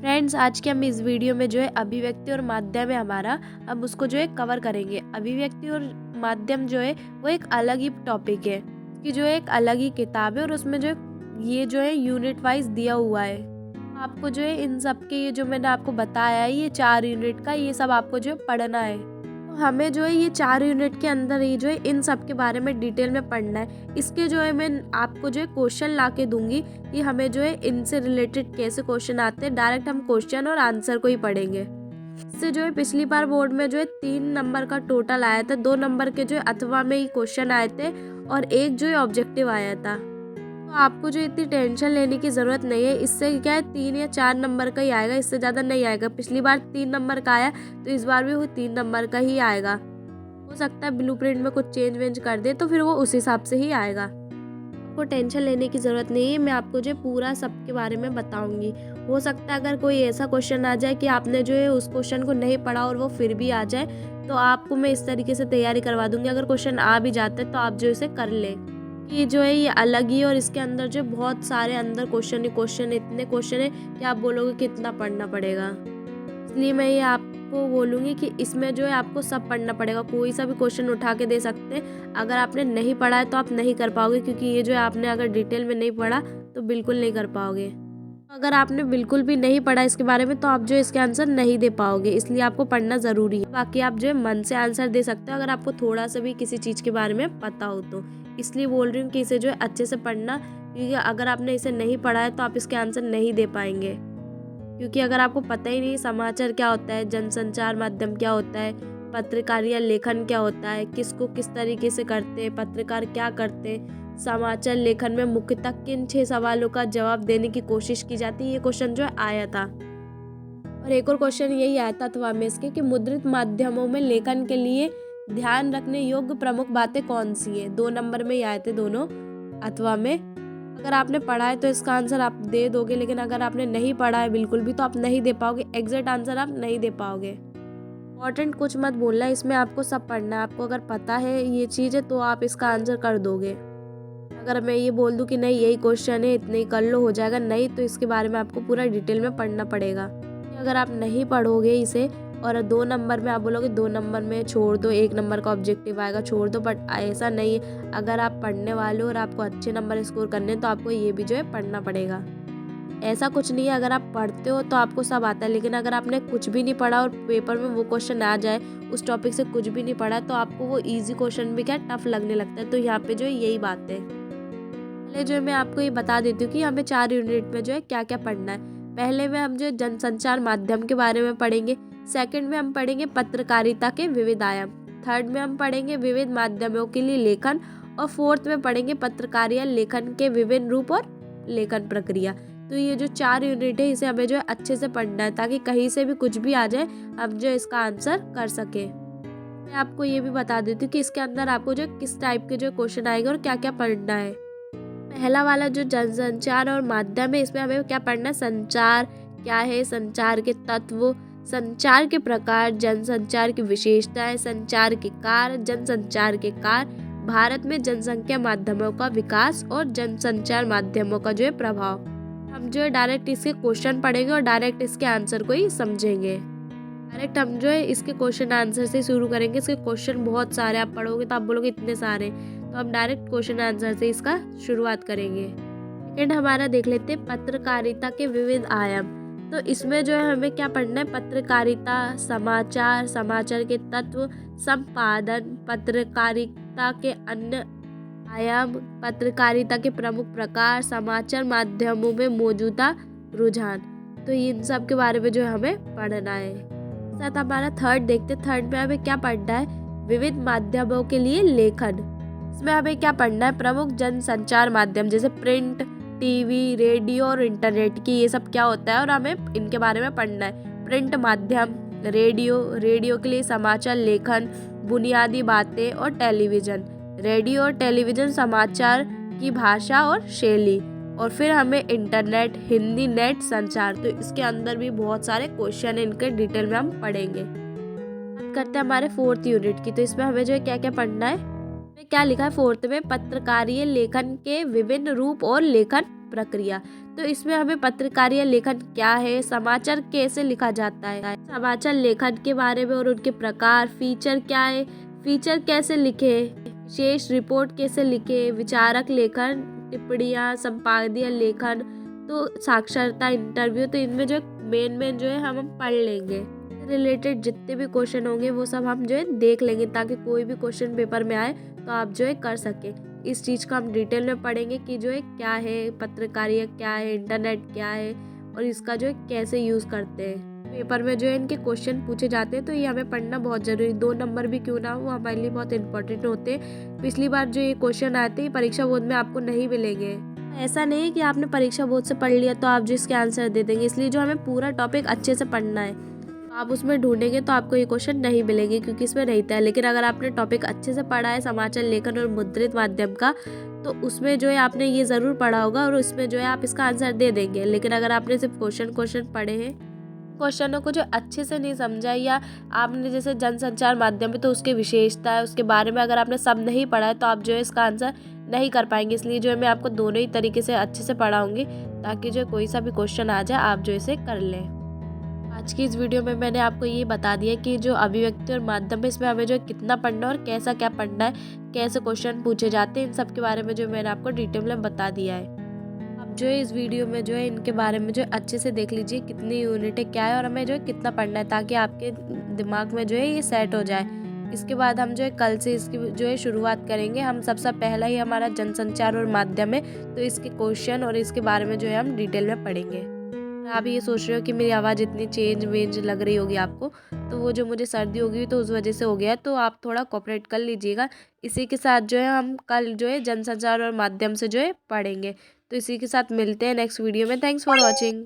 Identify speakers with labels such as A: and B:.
A: Friends, आज के हम इस वीडियो में जो है अभिव्यक्ति और माध्यम है हमारा, हम उसको जो है कवर करेंगे। अभिव्यक्ति और माध्यम जो है वो एक अलग ही टॉपिक है, कि जो एक अलग ही किताब है और उसमें जो ये जो है यूनिट वाइज दिया हुआ है। आपको जो है इन सब के ये जो मैंने आपको बताया है, ये 4 यूनिट का ये सब आपको जो है पढ़ना है। तो हमें जो है ये 4 यूनिट के अंदर ही जो है इन सब के बारे में डिटेल में पढ़ना है। इसके जो है मैं आपको जो है क्वेश्चन ला के दूंगी कि हमें जो है इनसे रिलेटेड कैसे क्वेश्चन आते हैं। डायरेक्ट हम क्वेश्चन और आंसर को ही पढ़ेंगे। इससे जो है पिछली बार बोर्ड में जो है 3 नंबर का टोटल आया था, 2 नंबर के जो है अथवा में ही क्वेश्चन आए थे और एक जो है ऑब्जेक्टिव आया था। तो आपको जो इतनी टेंशन लेने की ज़रूरत नहीं है। इससे क्या है 3 या 4 नंबर का ही आएगा, इससे ज़्यादा नहीं आएगा। पिछली बार 3 नंबर का आया तो इस बार भी वो 3 नंबर का ही आएगा। हो सकता है ब्लूप्रिंट में कुछ चेंज वेंज कर दे तो फिर वो उस हिसाब से ही आएगा। आपको टेंशन लेने की ज़रूरत नहीं है। मैं आपको जो पूरा सब के बारे में बताऊंगी। हो सकता है अगर कोई ऐसा क्वेश्चन आ जाए कि आपने जो है उस क्वेश्चन को नहीं पढ़ा और वो फिर भी आ जाए, तो आपको मैं इस तरीके से तैयारी करवा दूंगी। अगर क्वेश्चन आ भी जाते तो आप जो इसे कर लें। ये जो है ये अलग ही, और इसके अंदर जो बहुत सारे अंदर क्वेश्चन इतने क्वेश्चन है कि आप बोलोगे कितना पढ़ना पड़ेगा। इसलिए मैं ये आपको बोलूँगी कि इसमें जो है आपको सब पढ़ना पड़ेगा। कोई सा भी क्वेश्चन उठा के दे सकते हैं। अगर आपने नहीं पढ़ा है तो आप नहीं कर पाओगे, क्योंकि ये जो है आपने अगर डिटेल में नहीं पढ़ा तो बिल्कुल नहीं कर पाओगे। अगर आपने बिल्कुल भी नहीं पढ़ा इसके बारे में तो आप जो इसके आंसर नहीं दे पाओगे, इसलिए आपको पढ़ना ज़रूरी है। बाकी आप जो है मन से आंसर दे सकते हो अगर आपको थोड़ा सा भी किसी चीज़ के बारे में पता हो तो। इसलिए बोल रही हूँ कि इसे जो है अच्छे से पढ़ना, क्योंकि अगर आपने इसे नहीं पढ़ा है तो आप इसके आंसर नहीं दे पाएंगे। क्योंकि अगर आपको पता ही नहीं समाचार क्या होता है, जनसंचार माध्यम क्या होता है, पत्रकार या लेखन क्या होता है, किसको किस तरीके से करते हैं, पत्रकार क्या करते हैं, समाचार लेखन में मुख्यतः किन 6 सवालों का जवाब देने की कोशिश की जाती है, ये क्वेश्चन जो आया था। और एक और क्वेश्चन यही आया था अथवा में इसके कि मुद्रित माध्यमों में लेखन के लिए ध्यान रखने योग्य प्रमुख बातें कौन सी है। 2 नंबर में ही आए थे दोनों अथवा में। अगर आपने पढ़ा है तो इसका आंसर आप दे दोगे, लेकिन अगर आपने नहीं पढ़ा है बिल्कुल भी तो आप नहीं दे पाओगे। एग्जैक्ट आंसर आप नहीं दे पाओगे। इम्पोर्टेंट कुछ मत बोलना है, इसमें आपको सब पढ़ना है। आपको अगर पता है ये चीज़ है तो आप इसका आंसर कर दोगे। अगर मैं ये बोल दूं कि नहीं यही क्वेश्चन है इतने ही कर लो हो जाएगा, नहीं, तो इसके बारे में आपको पूरा डिटेल में पढ़ना पड़ेगा। अगर आप नहीं पढ़ोगे इसे और 2 नंबर में आप बोलोगे 2 नंबर में छोड़ दो, 1 नंबर का ऑब्जेक्टिव आएगा छोड़ दो, बट ऐसा नहीं है। अगर आप पढ़ने वाले हो और आपको अच्छे नंबर स्कोर करने हैं तो आपको ये भी जो है पढ़ना पड़ेगा। ऐसा कुछ नहीं है अगर आप पढ़ते हो तो आपको सब आता है, लेकिन अगर आपने कुछ भी नहीं पढ़ा और पेपर में वो क्वेश्चन आ जाए, उस टॉपिक से कुछ भी नहीं पढ़ा, तो आपको वो ईजी क्वेश्चन भी क्या टफ लगने लगता है। तो यहाँ पे जो है यही बात है। पहले जो है मैं आपको ये बता देती हूँ कि हमें 4 यूनिट में जो है क्या क्या पढ़ना है। पहले में हम जो जनसंचार माध्यम के बारे में पढ़ेंगे। सेकंड में हम पढ़ेंगे पत्रकारिता के विविध आयाम। थर्ड में हम पढ़ेंगे विविध माध्यमों के लिए लेखन। और फोर्थ में पढ़ेंगे पत्रकारिता लेखन के विभिन्न रूप और लेखन प्रक्रिया। तो ये जो 4 यूनिट है इसे हमें जो है अच्छे से पढ़ना है, ताकि कहीं से भी कुछ भी आ जाए हम जो इसका आंसर कर सके। मैं आपको ये भी बता देती हूँ कि इसके अंदर आपको जो किस टाइप के जो क्वेश्चन आएंगे और क्या क्या पढ़ना है। पहला वाला जो जनसंचार और माध्यम है, इसमें हमें क्या पढ़ना है। संचार क्या है, संचार के तत्व, संचार के प्रकार, जनसंचार की विशेषताएं, संचार के कार्य, जनसंचार के कार्य, भारत में जनसंख्या माध्यमों का विकास और जनसंचार माध्यमों का जो है प्रभाव। हम जो है डायरेक्ट इसके क्वेश्चन पढ़ेंगे और डायरेक्ट इसके आंसर को ही समझेंगे। डायरेक्ट हम जो है इसके क्वेश्चन आंसर से शुरू करेंगे। इसके क्वेश्चन बहुत सारे आप पढ़ोगे तो आप बोलोगे इतने सारे, तो हम डायरेक्ट क्वेश्चन आंसर से इसका शुरुआत करेंगे। सेकंड हमारा देख लेते हैं पत्रकारिता के विविध आयाम। तो इसमें जो है हमें क्या पढ़ना है। पत्रकारिता, समाचार, समाचार के तत्व, संपादन, पत्रकारिता के अन्य आयाम, पत्रकारिता के प्रमुख प्रकार, समाचार माध्यमों में मौजूदा रुझान। तो इन सब के बारे में जो है हमें पढ़ना है। साथ हमारा थर्ड देखते। थर्ड में हमें क्या पढ़ना है। विविध माध्यमों के लिए लेखन। इसमें हमें क्या पढ़ना है। प्रमुख जनसंचार माध्यम जैसे प्रिंट, टीवी, रेडियो और इंटरनेट की ये सब क्या होता है और हमें इनके बारे में पढ़ना है। प्रिंट माध्यम, रेडियो के लिए समाचार लेखन, बुनियादी बातें और टेलीविज़न। रेडियो और टेलीविज़न समाचार की भाषा और शैली। और फिर हमें इंटरनेट, हिंदी नेट संचार। तो इसके अंदर भी बहुत सारे क्वेश्चन है, इनके डिटेल में हम पढ़ेंगे। बात करते हैं हमारे 4th यूनिट की। तो इसमें हमें जो है क्या क्या पढ़ना है। में क्या लिखा है फोर्थ में, पत्रकारीय लेखन के विभिन्न रूप और लेखन प्रक्रिया। तो इसमें हमें पत्रकारीय लेखन क्या है, समाचार कैसे लिखा जाता है, समाचार लेखन के बारे में और उनके प्रकार, फीचर क्या है, फीचर कैसे लिखे, विशेष रिपोर्ट कैसे लिखे, विचारक लेखन, टिप्पणियाँ, संपादकीय लेखन, तो साक्षरता, इंटरव्यू, तो इनमें जो मेन जो है हम पढ़ लेंगे। रिलेटेड जितने भी क्वेश्चन होंगे वो सब हम जो है देख लेंगे, ताकि कोई भी क्वेश्चन पेपर में आए तो आप जो है कर सकें। इस चीज़ को हम डिटेल में पढ़ेंगे कि जो है क्या है पत्रकारिता, क्या है इंटरनेट, क्या है और इसका जो है कैसे यूज़ करते हैं। पेपर में जो है इनके क्वेश्चन पूछे जाते हैं, तो ये हमें पढ़ना बहुत ज़रूरी, 2 नंबर भी क्यों ना हो, वो हमारे लिए बहुत इंपॉर्टेंट होते हैं। पिछली बार जो ये क्वेश्चन आते हैं परीक्षा बोर्ड में आपको नहीं मिलेंगे। ऐसा नहीं है कि आपने परीक्षा बोर्ड से पढ़ लिया तो आप जो इसके आंसर दे देंगे, इसलिए जो हमें पूरा टॉपिक अच्छे से पढ़ना है। आप उसमें ढूंढेंगे तो आपको ये क्वेश्चन नहीं मिलेंगे, क्योंकि इसमें रहता है। लेकिन अगर आपने टॉपिक अच्छे से पढ़ा है समाचार लेखन और मुद्रित माध्यम का, तो उसमें जो है आपने ये ज़रूर पढ़ा होगा और उसमें जो है आप इसका आंसर दे देंगे। लेकिन अगर आपने सिर्फ क्वेश्चन पढ़े हैं, क्वेश्चनों को जो अच्छे से नहीं समझा, या आपने जैसे जनसंचार माध्यम में तो उसकी विशेषता है उसके बारे में अगर आपने सब नहीं पढ़ा है, तो आप जो है इसका आंसर नहीं कर पाएंगे। इसलिए जो है मैं आपको दोनों ही तरीके से अच्छे से पढ़ाऊंगी, ताकि जो कोई सा भी क्वेश्चन आ जाए आप जो इसे कर लें। आज की इस वीडियो में मैंने आपको ये बता दिया कि जो अभिव्यक्ति और माध्यम है इसमें हमें जो कितना पढ़ना है और कैसा क्या पढ़ना है, कैसे क्वेश्चन पूछे जाते हैं, इन सब के बारे में जो मैंने आपको डिटेल में बता दिया है। अब जो है इस वीडियो में जो है इनके बारे में जो अच्छे से देख लीजिए कितनी यूनिट है, क्या है और हमें जो है कितना पढ़ना है, ताकि आपके दिमाग में जो है ये सेट हो जाए। इसके बाद हम जो है कल से इसकी जो है शुरुआत करेंगे। हम सबसे पहला ही हमारा जनसंचार और माध्यम है, तो इसके क्वेश्चन और इसके बारे में जो है हम डिटेल में पढ़ेंगे। आप ये सोच रहे हो कि मेरी आवाज़ इतनी चेंज वेंज लग रही होगी आपको, तो वो जो मुझे सर्दी होगी तो उस वजह से हो गया है, तो आप थोड़ा कोऑपरेट कर लीजिएगा। इसी के साथ जो है हम कल जो है जनसंचार और माध्यम से जो है पढ़ेंगे। तो इसी के साथ मिलते हैं नेक्स्ट वीडियो में। Thanks for watching.